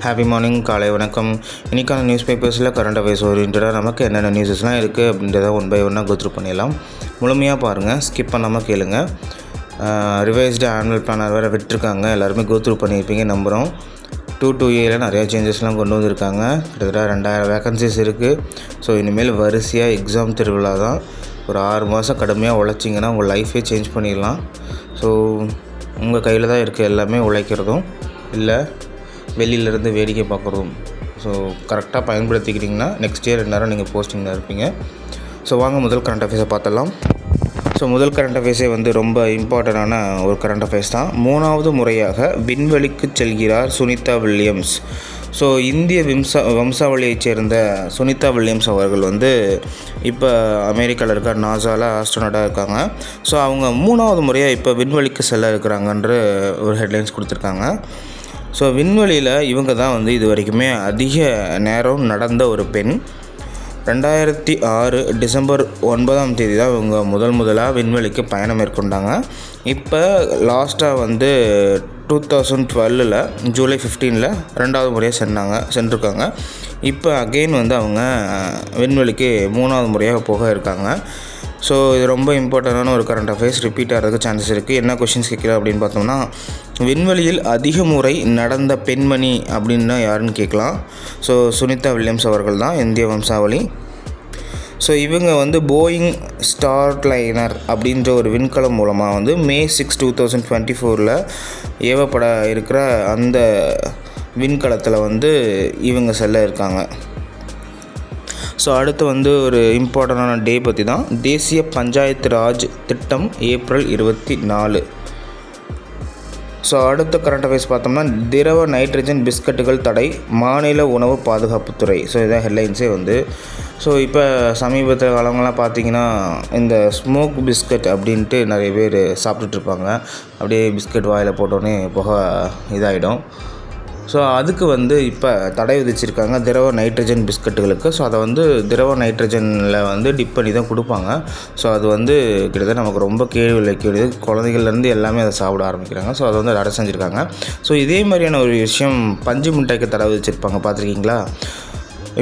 Happy morning, காலை வணக்கம். இன்றைக்கான நியூஸ் பேப்பர்ஸில் கரண்ட் அஃபேர்ஸ் ஓரியன்டாக நமக்கு என்னென்ன நியூஸஸ்லாம் இருக்குது அப்படின்றத ஒன் பை ஒன்னாக கோத்ரூ பண்ணிடலாம். முழுமையாக பாருங்கள், ஸ்கிப் பண்ணாமல் கேளுங்க. ரிவைஸ்டு ஆனுவல் பிளானர் வேறு விட்டுருக்காங்க, எல்லாருமே கோத்ரூ பண்ணியிருப்பீங்க நம்புகிறோம். 2A நிறையா சேஞ்சஸ்லாம் கொண்டு வந்திருக்காங்க. கிட்டத்தட்ட 2000 வேக்கன்சிஸ் இருக்குது. ஸோ இனிமேல் வரிசையாக எக்ஸாம் திருவிழா தான். ஒரு 6 மாதம் கடுமையாக உழைச்சிங்கன்னா உங்கள் லைஃபே சேஞ்ச் பண்ணிடலாம். ஸோ உங்கள் கையில் தான் இருக்குது, எல்லாமே உழைக்கிறதும் இல்லை வெளியிலேருந்து வேடிக்கை பார்க்குறதும். ஸோ கரெக்டாக பயன்படுத்திக்கிட்டிங்கன்னா நெக்ஸ்ட் இயர் நேரம் நீங்கள் போஸ்டிங்கில் இருப்பீங்க. ஸோ வாங்க முதல் கரண்ட் அஃபேர்ஸை பார்த்தலாம். ஸோ முதல் கரண்ட் அஃபேர்ஸே ரொம்ப இம்பார்ட்டண்டான ஒரு கரண்ட் அஃபேர்ஸ் தான். 3வது முறையாக விண்வெளிக்கு செல்கிறார் சுனிதா வில்லியம்ஸ். ஸோ இந்திய வம்சாவளியைச் சேர்ந்த சுனிதா வில்லியம்ஸ் அவர்கள் இப்போ அமெரிக்காவில் இருக்க நாசாவில் ஆஸ்ட்ரோனட்டாக இருக்காங்க. ஸோ அவங்க 3வது முறையாக இப்போ விண்வெளிக்கு செல்ல இருக்கிறாங்கன்ற ஒரு ஹெட்லைன்ஸ் கொடுத்துருக்காங்க. ஸோ விண்வெளியில் இவங்க தான் இது வரைக்குமே அதிக நேரம் நடந்த ஒரு பெண். 2006 டிசம்பர் 9 தான் இவங்க முதலாக விண்வெளிக்கு பயணம் மேற்கொண்டாங்க. இப்போ லாஸ்ட்டாக 2012 ஜூலை 15 2வது முறையாக சென்றிருக்காங்க. இப்போ அகெயின் அவங்க விண்வெளிக்கு 3வது முறையாக போக இருக்காங்க. ஸோ இது ரொம்ப இம்பார்ட்டண்டான ஒரு கரண்ட் அஃபேர்ஸ், ரிப்பீட் ஆகிறதுக்கு சான்சஸ் இருக்குது. என்ன கொஷின்ஸ் கேட்கல அப்படின்னு பார்த்தோம்னா, விண்வெளியில் அதிக முறை நடந்த பெண்மணி அப்படின்னா யாருன்னு கேட்கலாம். ஸோ சுனிதா வில்லியம்ஸ் அவர்கள் தான், இந்திய வம்சாவளி. ஸோ இவங்க போயிங் ஸ்டார்லைனர் அப்படின்ற ஒரு விண்கலம் மூலமாக May 6, 2024 ஏவப்பட இருக்கிற அந்த விண்கலத்தில் இவங்க செல்ல இருக்காங்க. ஸோ அடுத்து ஒரு இம்பார்ட்டண்டான டே பற்றி தான். தேசிய பஞ்சாயத்து ராஜ் திட்டம் ஏப்ரல் 24. ஸோ அடுத்த கரண்ட் அஃபேர்ஸ் பார்த்தோம்னா, திரவ நைட்ரஜன் பிஸ்கட்டுகள் தடை, மாநில உணவு பாதுகாப்புத்துறை. ஸோ இதான் ஹெட்லைன்ஸே ஸோ இப்போ சமீபத்தில் காலங்கள்லாம் பார்த்தீங்கன்னா இந்த ஸ்மோக் பிஸ்கட் அப்படின்ட்டு நிறைய பேர் சாப்பிட்டுட்ருப்பாங்க. அப்படியே பிஸ்கட் வாயில் போட்டோன்னே புகை இதாகிடும். ஸோ அதுக்கு இப்போ தடை விதிச்சிருக்காங்க திரவ நைட்ரஜன் பிஸ்கட்டுகளுக்கு. ஸோ அதை திரவ நைட்ரஜனில் டிப் பண்ணி தான் கொடுப்பாங்க. ஸோ அது கிட்டத்தட்ட நமக்கு ரொம்ப கேள்வி விளைக்கிறது. குழந்தைகள்லேருந்து எல்லாமே அதை சாப்பிட ஆரம்பிக்கிறாங்க. ஸோ அதை தடை செஞ்சுருக்காங்க. ஸோ இதே மாதிரியான ஒரு விஷயம் பஞ்சு மிட்டாய்க்கு தடை விதிச்சிருப்பாங்க, பார்த்துருக்கீங்களா?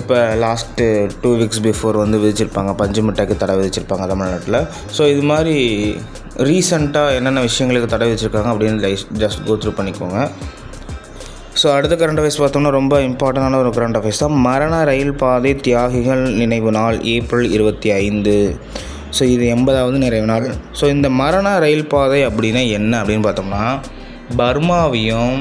இப்போ லாஸ்ட்டு 2 வீக்ஸ் பிஃபோர் விதிச்சிருப்பாங்க, பஞ்சு மிட்டாய்க்கு தடை விதிச்சிருப்பாங்க தமிழ்நாட்டில். ஸோ இது மாதிரி ரீசெண்டாக என்னென்ன விஷயங்களுக்கு தடை விதிச்சிருக்காங்க அப்படின்னு ஜஸ்ட் கோத்ரூ பண்ணிக்கோங்க. ஸோ அடுத்த கரண்ட் அஃபேர்ஸ் பார்த்தோம்னா ரொம்ப இம்பார்ட்டண்டான ஒரு கரண்ட் அஃபேர்ஸ் தான். மரண ரயில் பாதை தியாகிகள் நினைவு நாள் ஏப்ரல் 25. ஸோ இது 80வது நிறைவு நாள். ஸோ இந்த மரண ரயில் பாதை அப்படின்னா என்ன அப்படின்னு பார்த்தோம்னா, பர்மாவையும்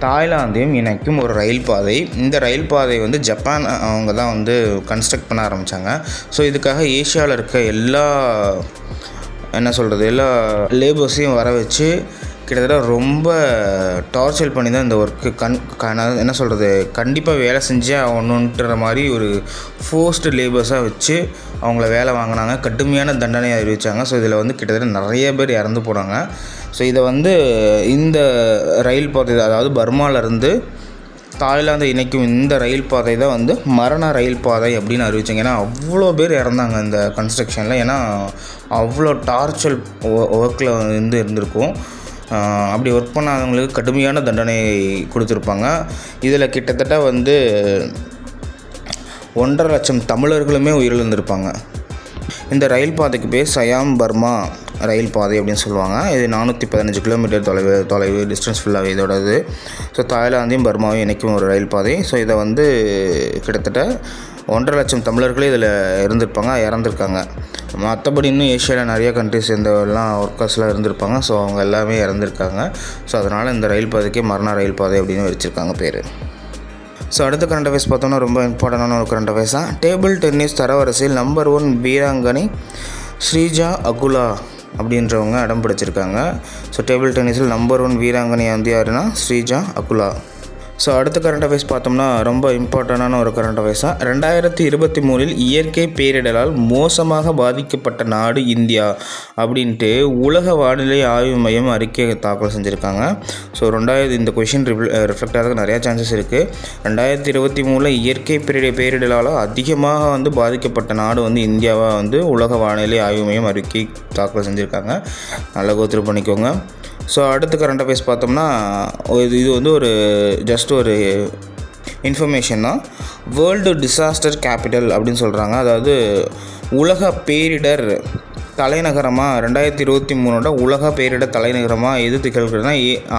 தாய்லாந்தையும் இணைக்கும் ஒரு ரயில் பாதை. இந்த ரயில் பாதை ஜப்பான் அவங்க தான் கன்ஸ்ட்ரக்ட் பண்ண ஆரம்பித்தாங்க. ஸோ இதுக்காக ஏஷியாவில் இருக்க எல்லா லேபர்ஸையும் வர வச்சு கிட்டத்தட்ட ரொம்ப டார்ச்சர் பண்ணி தான் இந்த ஒர்க்கு கண்டிப்பாக வேலை செஞ்சே ஆகணுன்ற மாதிரி ஒரு ஃபோர்ஸ்டு லேபர்ஸாக வச்சு அவங்கள வேலை வாங்கினாங்க. கடுமையான தண்டனையை அறிவித்தாங்க. ஸோ இதில் கிட்டத்தட்ட நிறைய பேர் இறந்து போனாங்க. ஸோ இதை இந்த ரயில் பாதை, அதாவது பர்மாவிலேருந்து தாய்லாந்தை இணைக்கும் இந்த ரயில் பாதை தான் மரண ரயில் பாதை அப்படின்னு அறிவித்தாங்க. ஏன்னா அவ்வளோ பேர் இறந்தாங்க இந்த கன்ஸ்ட்ரக்ஷனில். ஏன்னா அவ்வளோ டார்ச்சர் ஒர்க்கில் இருந்திருக்கும். அப்படி ஒர்க் பண்ணாதவங்களுக்கு கடுமையான தண்டனை கொடுத்துருப்பாங்க. இதில் கிட்டத்தட்ட 1.5 லட்சம் தமிழர்களுமே உயிரிழந்திருப்பாங்க. இந்த ரயில் பாதைக்கு பேர் சயாம் பர்மா ரயில் பாதை அப்படின்னு சொல்லுவாங்க. இது 415 கிலோமீட்டர் தொலைவு டிஸ்டன்ஸ் ஃபுல்லாகவே இதோடது. ஸோ தாய்லாந்தையும் பர்மாவையும் இணைக்கும் ஒரு ரயில் பாதை. ஸோ இதை கிட்டத்தட்ட 1.5 லட்சம் தமிழர்களே இதில் இறந்துருக்காங்க. மற்றபடி இன்னும் ஏஷியாவில் நிறைய கண்ட்ரிஸ் எல்லாம் ஒர்க்கர்ஸ்லாம் இருந்திருப்பாங்க. ஸோ அவங்க எல்லாமே இறந்துருக்காங்க. ஸோ அதனால் இந்த ரயில் பாதைக்கே மரண ரயில் பாதை அப்படின்னு வச்சுருக்காங்க பேர். ஸோ அடுத்த கரண்ட் அஃபேர்ஸ் பார்த்தோம்னா ரொம்ப இம்பார்ட்டண்டான ஒரு கரண்ட் அஃபேர்ஸ் தான். டேபிள் டென்னிஸ் தரவரிசையில் நம்பர் 1 வீராங்கனை ஸ்ரீஜா அகுலா அப்படின்றவங்க இடம் பிடிச்சிருக்காங்க. ஸோ டேபிள் டென்னிஸில் நம்பர் 1 வீராங்கனை யாருன்னா ஸ்ரீஜா அகுலா. ஸோ அடுத்த கரண்ட் அஃபேர்ஸ் பார்த்தோம்னா ரொம்ப இம்பார்ட்டண்டான ஒரு கரண்ட் அஃபேர்ஸ் தான். 2023 இயற்கை பேரிடரால் மோசமாக பாதிக்கப்பட்ட நாடு இந்தியா அப்படின்ட்டு உலக வானிலை ஆய்வு மையம் அறிக்கை தாக்கல் செஞ்சுருக்காங்க. ஸோ இந்த கொஷின் ரிஃப்ளெக்ட் ஆகிறதுக்கு நிறையா சான்சஸ் இருக்குது. 2023 இயற்கை பேரிடரால் அதிகமாக பாதிக்கப்பட்ட நாடு இந்தியாவாக உலக வானிலை ஆய்வு மையம் அறிக்கை தாக்கல் செஞ்சுருக்காங்க. நல்லா கோத்ரூ பண்ணிக்கோங்க. ஸோ அடுத்த கரண்ட் அஃபேர்ஸ் பார்த்தோம்னா இது ஒரு ஜஸ்ட் ஒரு இன்ஃபர்மேஷன் தான். வேர்ல்டு டிசாஸ்டர் கேபிட்டல் அப்படின்னு சொல்கிறாங்க. அதாவது உலக பேரிடர் தலைநகரமாக 2023 உலக பேரிடர் தலைநகரமாக எது திகழ்கிறதுனா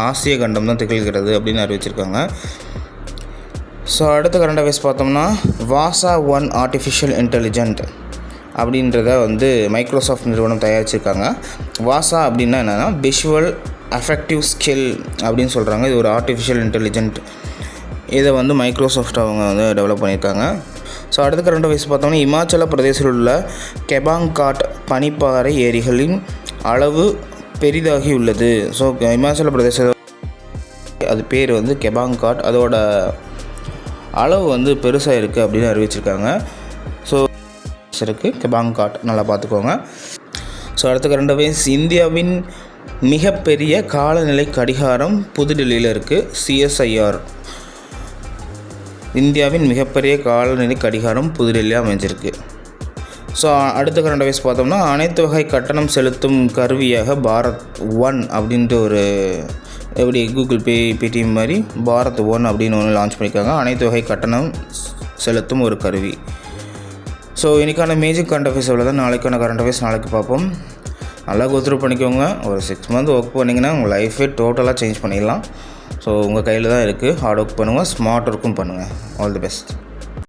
ஆசிய கண்டம் தான் திகழ்கிறது அப்படின்னு அறிவிச்சிருக்காங்க. ஸோ அடுத்த கரண்ட் அஃபேர்ஸ் பார்த்தோம்னா வாசா ஒன் ஆர்டிஃபிஷியல் இன்டெலிஜென்ட் அப்படின்றத மைக்ரோசாஃப்ட் நிறுவனம் தயாரிச்சிருக்காங்க. வாசா அப்படின்னா என்னென்னா விஷுவல் அஃபெக்டிவ் ஸ்கில் அப்படின்னு சொல்கிறாங்க. இது ஒரு ஆர்டிஃபிஷியல் இன்டெலிஜென்ட். இதை மைக்ரோசாஃப்ட் அவங்க டெவலப் பண்ணியிருக்காங்க. ஸோ அடுத்த கரண்ட் அஃபேர்ஸ் பார்த்தோம்னா இமாச்சல பிரதேசத்தில் உள்ள கெபாங்காட் பனிப்பாறை ஏரிகளின் அளவு பெரிதாகி உள்ளது. ஸோ இமாச்சல பிரதேச அது பேர் கெபாங்காட், அதோட அளவு பெருசாக இருக்குது அப்படின்னு அறிவிச்சிருக்காங்க. ஸோ இருக்குது கெபாங்காட், நல்லா பார்த்துக்கோங்க. ஸோ அடுத்த கரண்ட் அஃபேர்ஸ் இந்தியாவின் மிகப்பெரிய காலநிலை கடிகாரம் புதுடெல்லியில் இருக்குது. CSIR இந்தியாவின் மிகப்பெரிய காலநிலை கடிகாரம் புதுடெல்லியாக அமைஞ்சிருக்கு. ஸோ அடுத்த கரண்ட் அஃபேர்ஸ் பார்த்தோம்னா அனைத்து வகை கட்டணம் செலுத்தும் கருவியாக பாரத் ஒன் அப்படின்ட்டு ஒரு எப்படி கூகுள் பே பேடிஎம் மாதிரி பாரத் ஒன் அப்படின்னு ஒன்று லான்ச் பண்ணியிருக்காங்க. அனைத்து வகை கட்டணம் செலுத்தும் ஒரு கருவி. ஸோ இன்றைக்கான மேஜர் கரண்ட் அஃபேர்ஸ் எவ்வளோ தான். நாளைக்கான கரண்ட் அஃபேர்ஸ் நாளைக்கு பார்ப்போம். நல்லா கோத்ரூ பண்ணிக்கோங்க. ஒரு 6 மந்த் ஒர்க் பண்ணிங்கன்னா உங்கள் லைஃபே டோட்டலாக சேஞ்ச் பண்ணிடலாம். ஸோ உங்கள் கையில் தான் இருக்குது. ஹார்ட் ஒர்க் பண்ணுங்கள், ஸ்மார்ட் ஒர்க்கும் பண்ணுங்கள். All the best.